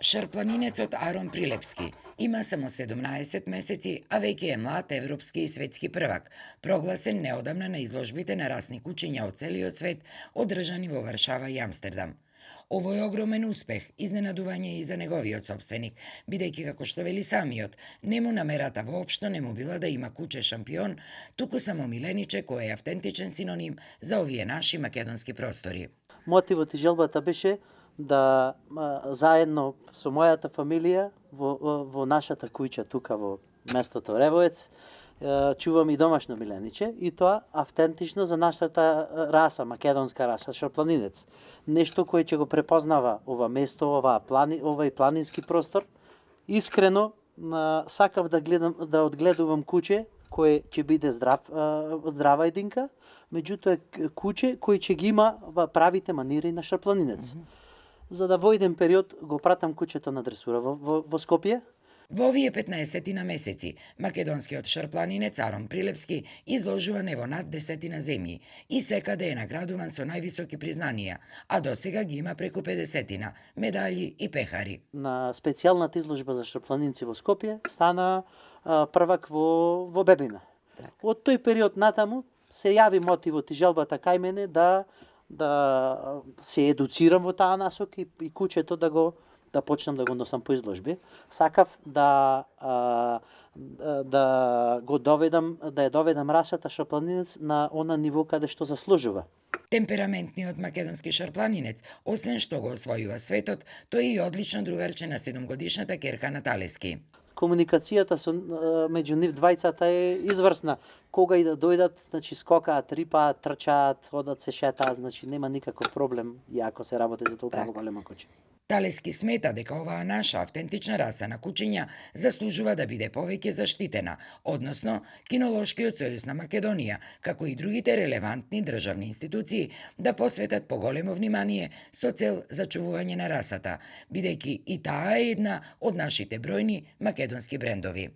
Шарпланинецот Арон Прилепски има само 17 месеци, а веќе е млад европски и светски првак, прогласен неодамна на изложбите на расни кучиња од целиот свет, одржани во Варшава и Амстердам. Овој огромен успех, изненадување и за неговиот собственик, бидејќи како што вели самиот, нему намерата воопшто не му била да има куче шампион, туку само милениче кој е автентичен синоним за овие наши македонски простори. Мотивот и желбата беше да заедно со мојата фамилија во нашата куќа тука во местото Ревоец чувам и домашно милениче и тоа автентично за нашата раса, македонска раса, шарпланинец. Нешто кое ќе го препознава ова место, овај планински простор. Искрено сакав да одгледувам куче кој ќе биде здрава единка, меѓутоа куче кој ќе ги има правите манири на шарпланинец. За да во еден период го пратам кучето на дресура во Скопје. Во овие 15 на месеци, македонскиот шарпланинец Арон Прилепски изложува не во над 10 земји и секаде е наградуван со највисоки признанија, а досега ги има преку 50 медали и пехари. На специјалната изложба за шарпланинци во Скопје стана првак во Бебина. Од тој период натаму се јави мотивот и желбата кај мене да се едуцирам во таа насок и кучето да почнам да го носам по изложби. Сакав да го доведам, да ја доведам расата шарпланинец на она ниво каде што заслужува. Темпераментниот македонски шарпланинец, освен што го освојува светот, тој е и одлично другарче на 7-годишната Керка Наталески. Комуникацијата меѓу нив двајцата е изврсна. Кога и да дојдат, значи скокаат, рипаат, трчаат, одат се шетаат, значи нема никаков проблем иако се работи за толку голема куче. Талески смета дека оваа наша автентична раса на кучиња заслужува да биде повеќе заштитена, односно Кинолошкиот сојуз на Македонија, како и другите релевантни државни институции да посветат поголемо внимание со цел зачувување на расата, бидејќи и таа е една од нашите бројни македонски брендови.